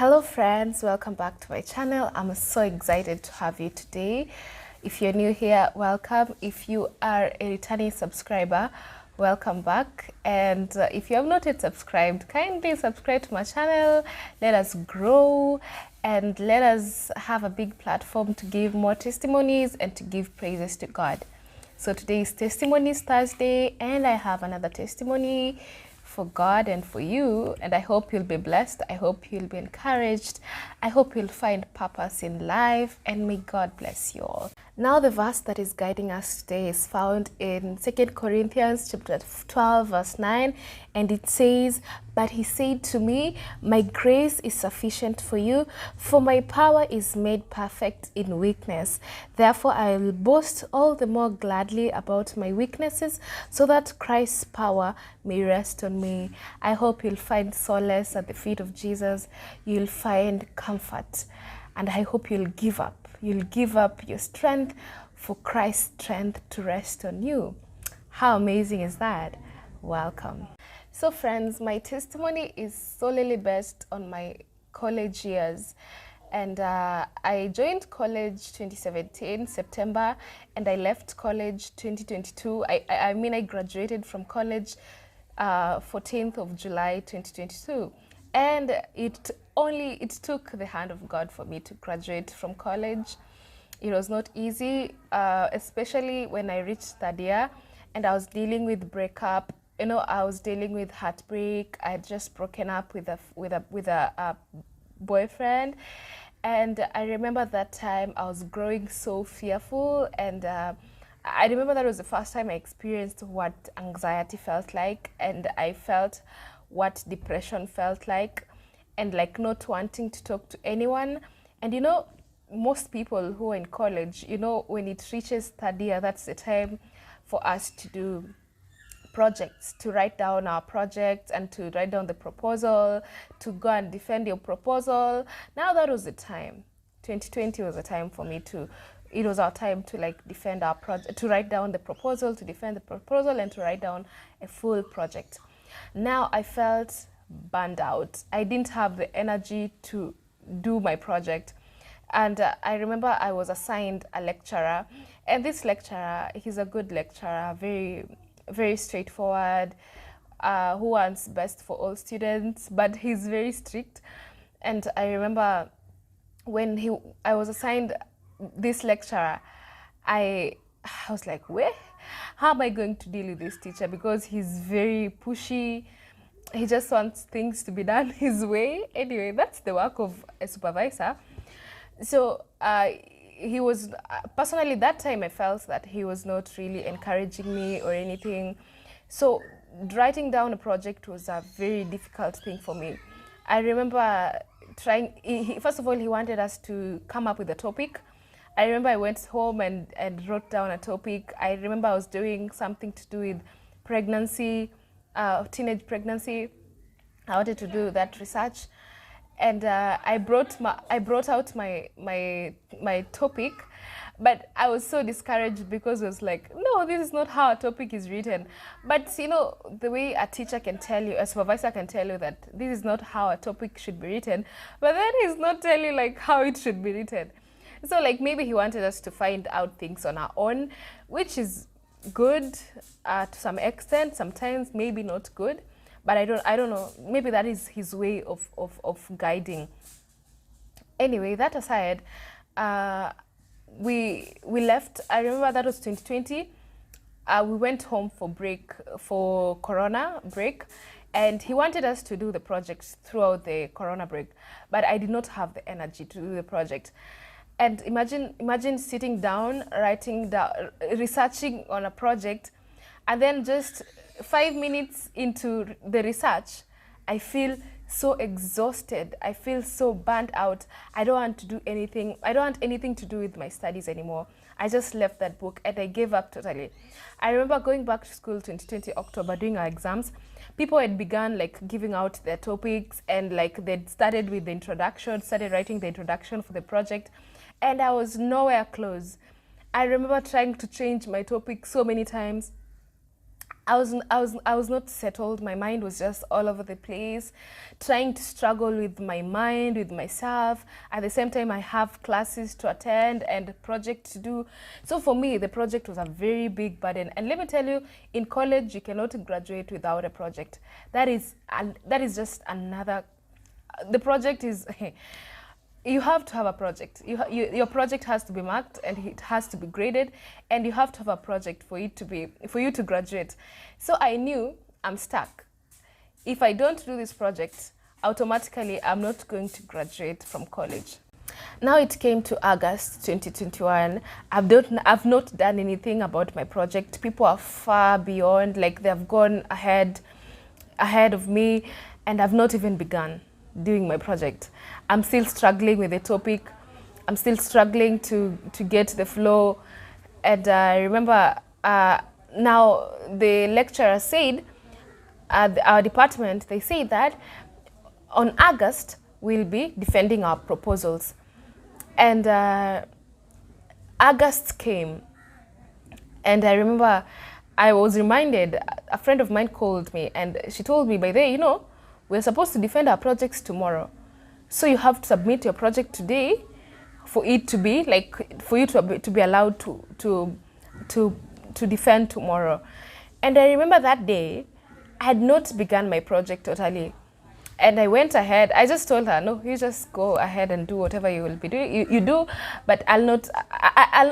Hello friends, welcome back to my channel. I'm so excited to have you today. If you're new here, welcome. If you are a returning subscriber, welcome back. And if you have not yet subscribed, kindly subscribe to my channel. Let us grow and let us have a big platform to give more testimonies and to give praises to God. So today is Testimonies Thursday, and I have another testimony for God and for you, and I hope you'll be blessed. I hope you'll be encouraged. I hope you'll find purpose in life, and may God bless you all. Now the verse that is guiding us today is found in 2 Corinthians chapter 12 verse 9, and it says, "But he said to me, my grace is sufficient for you, for my power is made perfect in weakness. Therefore I will boast all the more gladly about my weaknesses, so that Christ's power may rest on me." I hope you'll find solace at the feet of Jesus. You'll find comfort, and I hope you'll give up. You'll give up your strength for Christ's strength to rest on you. How amazing is that? Welcome. So friends, my testimony is solely based on my college years. And I joined college 2017, September, and I left college 2022. I graduated from college 14th of July 2022. And it took the hand of God for me to graduate from college. It was not easy, especially when I reached third year and I was dealing with breakup. You know, I was dealing with heartbreak. I had just broken up with a boyfriend, and I remember that time I was growing so fearful, and I remember that was the first time I experienced what anxiety felt like, and I felt what depression felt like, and like not wanting to talk to anyone. And you know, most people who are in college, you know, when it reaches third year, that's the time for us to do projects, to write down our projects and to write down the proposal, to go and defend your proposal. Now that was the time. 2020 was a time for me to, it was our time to like defend our project, to write down the proposal, to defend the proposal, and to write down a full project. Now I felt burned out. I didn't have the energy to do my project. And I remember I was assigned a lecturer, and this lecturer, he's a good lecturer, very straightforward, who wants best for all students, but he's very strict. And I remember when I was assigned this lecturer, I was like, where? How am I going to deal with this teacher? Because he's very pushy. He just wants things to be done his way. Anyway, that's the work of a supervisor. So he was, personally that time I felt that he was not really encouraging me or anything. So writing down a project was a very difficult thing for me. I remember first of all, he wanted us to come up with a topic. I remember I went home and wrote down a topic. I remember I was doing something to do with pregnancy, teenage pregnancy. I wanted to do that research, and I brought out my topic, but I was so discouraged because it was like, no, this is not how a topic is written. But you know, the way a teacher can tell you, a supervisor can tell you that this is not how a topic should be written, but then he's not telling you like how it should be written. So like maybe he wanted us to find out things on our own, which is good to some extent, sometimes maybe not good. But I don't know, maybe that is his way of guiding. Anyway, that aside, we left. I remember that was 2020. We went home for Corona break, and he wanted us to do the project throughout the Corona break, but I did not have the energy to do the project. And imagine sitting down, researching on a project, and then just 5 minutes into the research, I feel so exhausted. I feel so burnt out. I don't want to do anything. I don't want anything to do with my studies anymore. I just left that book and I gave up totally. I remember going back to school 2020 October, doing our exams. People had begun like giving out their topics, and like they'd started with the introduction, started writing the introduction for the project, and I was nowhere close. I remember trying to change my topic so many times. I was not settled. My mind was just all over the place, trying to struggle with my mind, with myself. At the same time, I have classes to attend and a project to do. So for me, the project was a very big burden. And let me tell you, in college, you cannot graduate without a project. That is just another. The project is. You have to have a project. Your project has to be marked and it has to be graded, and you have to have a project for you to graduate. So I knew I'm stuck. If I don't do this project, automatically I'm not going to graduate from college. Now it came to August 2021. I've not done anything about my project. People are far beyond, like they've gone ahead of me, and I've not even begun doing my project. I'm still struggling with the topic. I'm still struggling to get the flow. And I remember now the lecturer said, our department, they say that on August we'll be defending our proposals. And August came, and I remember I was reminded, a friend of mine called me and she told me, by the way, we're supposed to defend our projects tomorrow. So you have to submit your project today for it to be for you to be allowed to defend tomorrow. And I remember that day I had not begun my project totally. And I went ahead. I just told her, no, you just go ahead and do whatever you will be doing. You do, but I'll not.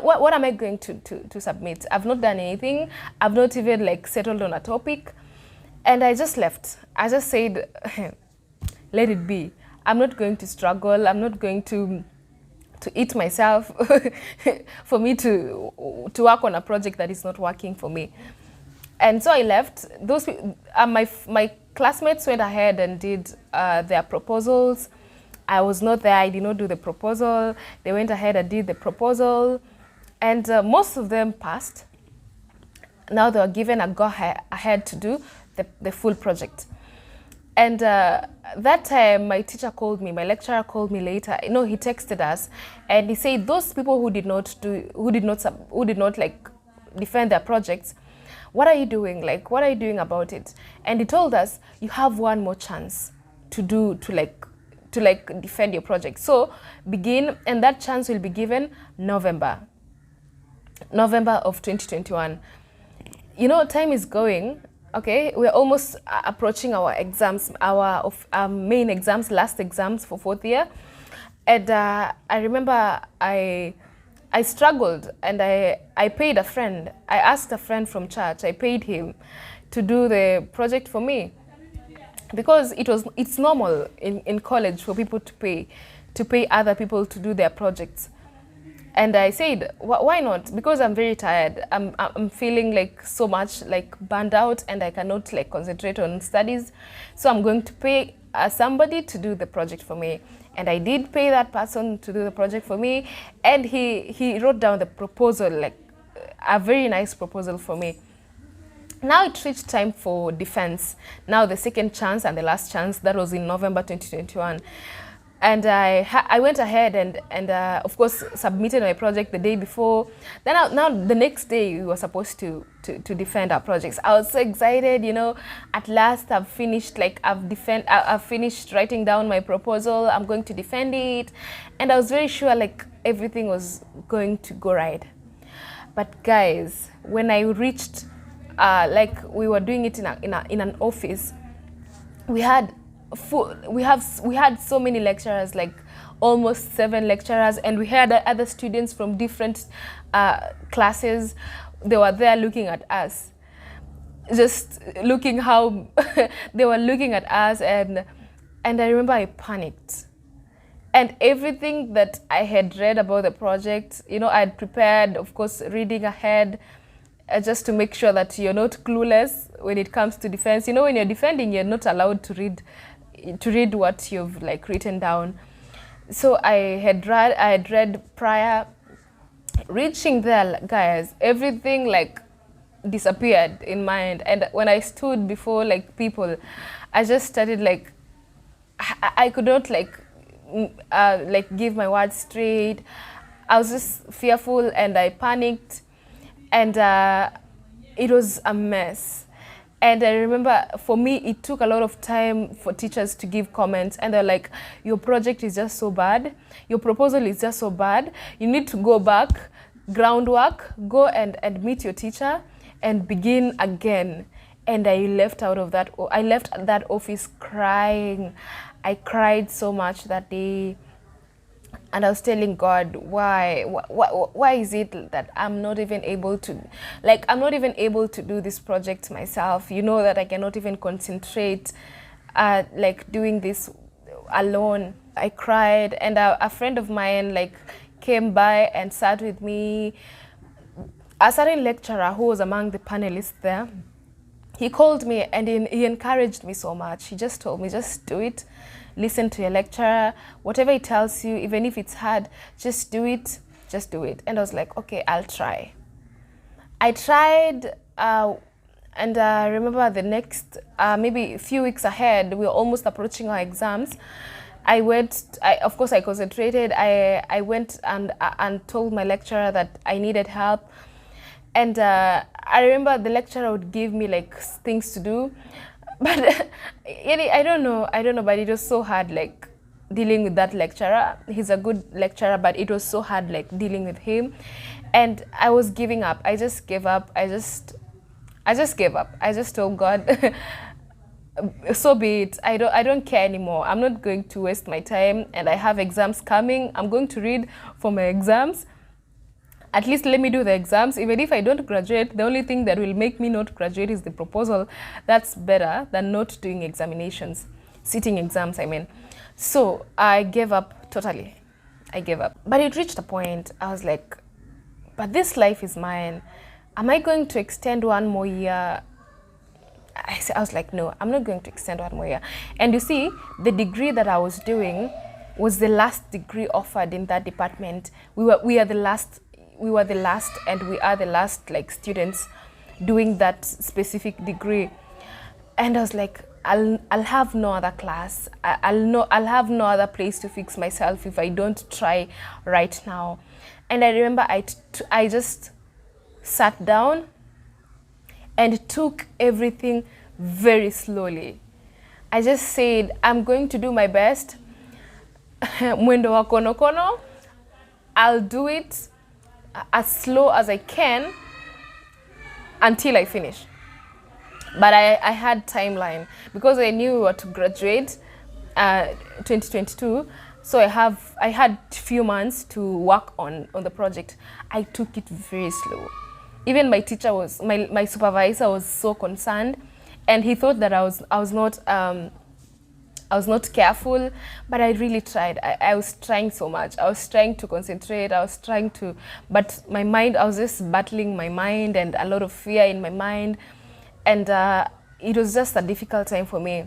What am I going to submit? I've not done anything. I've not even settled on a topic. And I just left. I just said, let it be. I'm not going to struggle. I'm not going to eat myself for me to work on a project that is not working for me. And so I left. Those my classmates went ahead and did their proposals. I was not there. I did not do the proposal. They went ahead and did the proposal, and most of them passed. Now they were given a go ahead to do the full project. And that time, my teacher called me, my lecturer called me later. He texted us, and he said those people who did not defend their projects, what are you doing? What are you doing about it? And he told us, you have one more chance to defend your project. So begin, and that chance will be given November of 2021. Time is going. Okay, we're almost approaching our exams, our main exams, last exams for fourth year. And I remember I struggled, and I paid a friend. I asked a friend from church, I paid him to do the project for me. Because it's normal in college for people to pay other people to do their projects. And I said, why not? Because I'm very tired. I'm feeling so much burned out, and I cannot concentrate on studies. So I'm going to pay somebody to do the project for me. And I did pay that person to do the project for me. And he wrote down the proposal, a very nice proposal for me. Now it reached time for defense. Now the second chance and the last chance, that was in November 2021. And I went ahead and of course submitted my project the day before. Then now the next day we were supposed to defend our projects. I was so excited, At last I've finished. I've finished writing down my proposal. I'm going to defend it, and I was very sure everything was going to go right. But guys, when I reached, we were doing it in an office, we had so many lecturers, almost 7 lecturers, and we had other students from different classes. They were there looking at us, just looking how they were looking at us, and I remember I panicked. And everything that I had read about the project, I had prepared, of course, reading ahead, just to make sure that you're not clueless when it comes to defense. When you're defending, you're not allowed to read what you've written down. So I had read prior. Reaching there, guys, everything disappeared in mind. And when I stood before people, I just started I could not give my words straight. I was just fearful, and I panicked, and it was a mess. And I remember for me, it took a lot of time for teachers to give comments, and they're like, your project is just so bad. Your proposal is just so bad. You need to go back, groundwork, go and meet your teacher and begin again. And I left out of that. I left that office crying. I cried so much that day. And I was telling God, why is it that I'm not even able to, like, I'm not even able to do this project myself? You know that I cannot even concentrate, like, doing this alone. I cried, and a friend of mine, like, came by and sat with me. A certain lecturer who was among the panelists there, he called me and he encouraged me so much. He just told me, just do it. Listen to your lecturer, whatever he tells you, even if it's hard, just do it, just do it. And I was like, okay, I'll try. I tried, and I remember the next, maybe a few weeks ahead, we were almost approaching our exams. Of course I concentrated. I went and told my lecturer that I needed help. And I remember the lecturer would give me like things to do. But I don't know, but it was so hard, like, dealing with that lecturer. He's a good lecturer, but it was so hard, like, dealing with him. And I was giving up. I just gave up. I just gave up. I just told God, so be it. I don't care anymore. I'm not going to waste my time, and I have exams coming. I'm going to read for my exams. At least let me do the exams. Even if I don't graduate, the only thing that will make me not graduate is the proposal. That's better than not doing examinations, sitting exams, I mean. So I gave up totally. I gave up. But it reached a point, I was like, but this life is mine. Am I going to extend one more year? I was like, no, I'm not going to extend one more year. And you see, the degree that I was doing was the last degree offered in that department. We were the last, and we are the last, like, students doing that specific degree. And I was like, I'll have no other class. I'll have no other place to fix myself if I don't try right now. And I remember I just sat down and took everything very slowly. I just said, I'm going to do my best. Mwendo wa kono kono. I'll do it as slow as I can until I finish. But I had timeline because I knew we were to graduate 2022. So I had few months to work on the project. I took it very slow. Even my teacher my supervisor was so concerned, and he thought that I was not careful, but I really tried. I was trying so much. I was trying to concentrate. But my mind, I was just battling my mind and a lot of fear in my mind. And it was just a difficult time for me.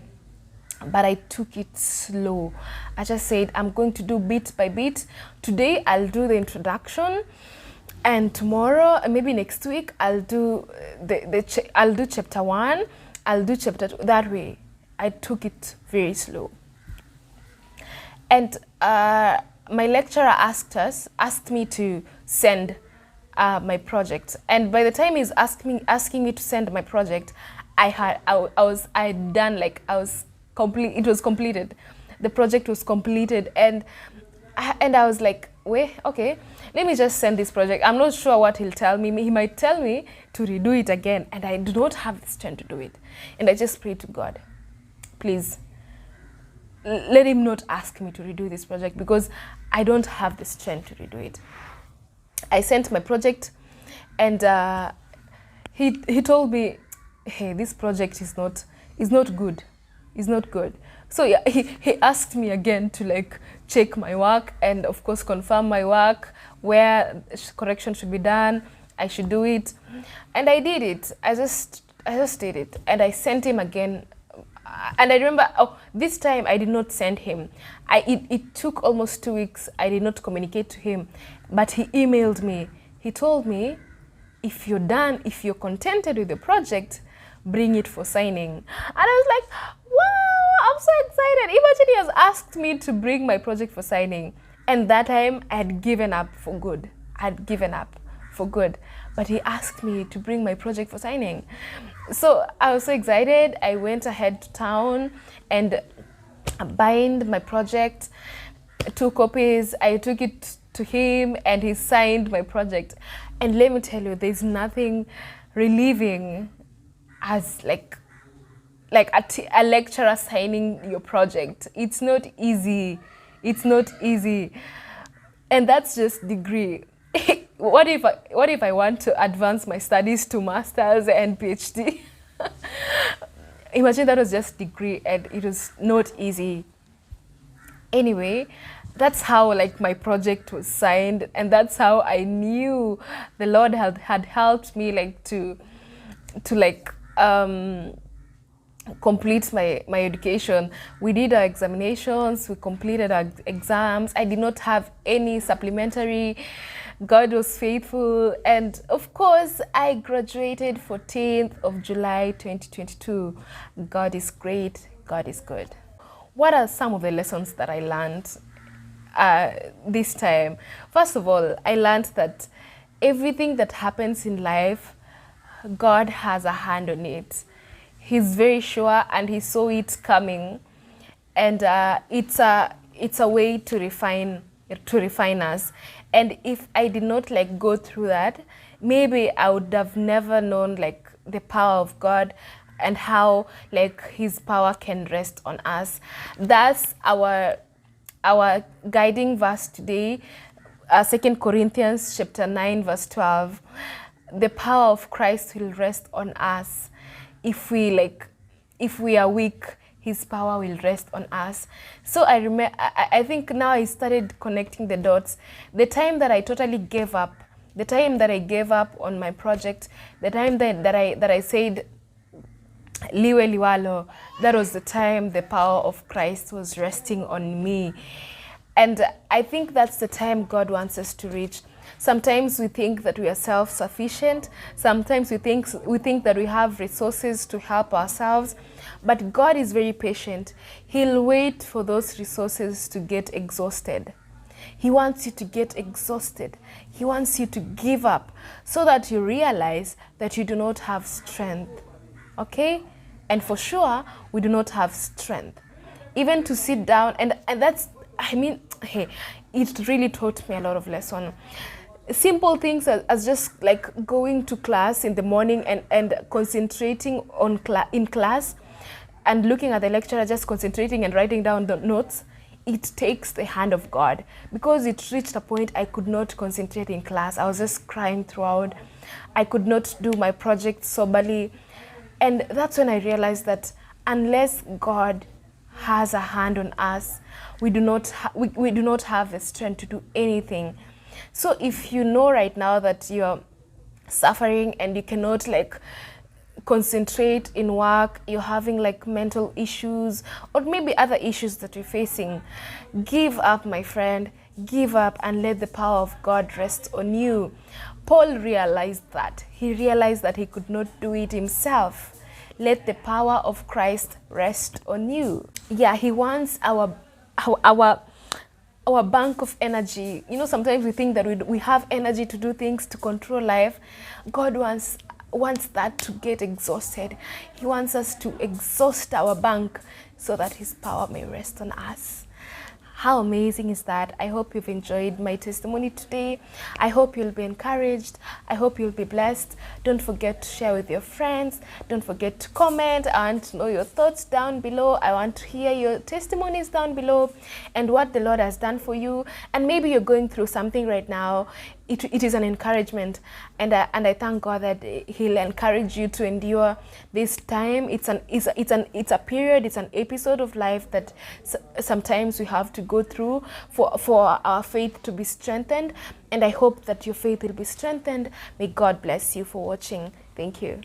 But I took it slow. I just said, I'm going to do bit by bit. Today, I'll do the introduction. And tomorrow, maybe next week, I'll do I'll do chapter 1. I'll do chapter 2. That way, I took it very slow. And my lecturer asked me to send my project. And by the time he's asking me to send my project, it was completed. The project was completed, and I was like, wait, okay, let me just send this project. I'm not sure what he'll tell me. He might tell me to redo it again, and I do not have the strength to do it. And I just prayed to God, please, let him not ask me to redo this project because I don't have the strength to redo it. I sent my project, and he told me, hey, this project is not good. It's not good. So yeah, he asked me again to, like, check my work and of course confirm my work, where correction should be done. I should do it, and I did it. I just did it, and I sent him again. And I remember, this time I did not send him. It took almost 2 weeks. I did not communicate to him, but he emailed me. He told me, if you're done, if you're contented with the project, bring it for signing. And I was like, wow, I'm so excited. Imagine he has asked me to bring my project for signing. And that time I had given up for good. I had given up for good, but he asked me to bring my project for signing. So I was so excited. I went ahead to town and bind my project, 2 copies. I took it to him and he signed my project. And let me tell you, there's nothing relieving as like a lecturer signing your project. It's not easy. It's not easy. And that's just degree. What if I want to advance my studies to masters and PhD? Imagine that was just degree and it was not easy. Anyway, that's how like my project was signed, and that's how I knew the Lord had helped me like to complete my education. We did our examinations, we completed our exams. I did not have any supplementary. God was faithful, and of course I graduated 14th of July 2022. God is great, God is good. What are some of the lessons that I learned this time? First of all, I learned that everything that happens in life, God has a hand on it. He's very sure, and he saw it coming, and it's a way to refine us. And if I did not like go through that, maybe I would have never known like the power of God and how like his power can rest on us. That's our guiding verse today, 2 Corinthians chapter 9 verse 12. The power of Christ will rest on us. If we are weak, his power will rest on us. So I think now I started connecting the dots. The time that I totally gave up, the time that I gave up on my project, the time that I said liwe liwalo, that was the time the power of Christ was resting on me. And I think that's the time God wants us to reach. Sometimes we think that we are self-sufficient. Sometimes we think that we have resources to help ourselves. But God is very patient. He'll wait for those resources to get exhausted. He wants you to get exhausted. He wants you to give up so that you realize that you do not have strength. Okay? And for sure, we do not have strength. Even to sit down, and that's, I mean, hey, it really taught me a lot of lesson. Simple things as just like going to class in the morning and concentrating on in class and looking at the lecturer, just concentrating and writing down the notes. It takes the hand of God, because it reached a point I could not concentrate in class. I was just crying throughout. I could not do my project soberly. And that's when I realized that unless God has a hand on us, we do not have the strength to do anything. So if you know right now that you're suffering and you cannot like concentrate in work, you're having like mental issues or maybe other issues that you're facing, give up, my friend. Give up and let the power of God rest on you. Paul realized that. He realized that he could not do it himself. Let the power of Christ rest on you. Yeah, he wants our bank of energy. You know, sometimes we think that we have energy to do things, to control life. God wants that to get exhausted. He wants us to exhaust our bank so that his power may rest on us. How amazing is that? I hope you've enjoyed my testimony today. I hope you'll be encouraged. I hope you'll be blessed. Don't forget to share with your friends. Don't forget to comment. I want to know your thoughts down below. I want to hear your testimonies down below and what the Lord has done for you. And maybe you're going through something right now. It is an encouragement, and I thank God that he'll encourage you to endure this time. It's a period, it's an episode of life that sometimes we have to go through for our faith to be strengthened, and I hope that your faith will be strengthened. May God bless you for watching. Thank you.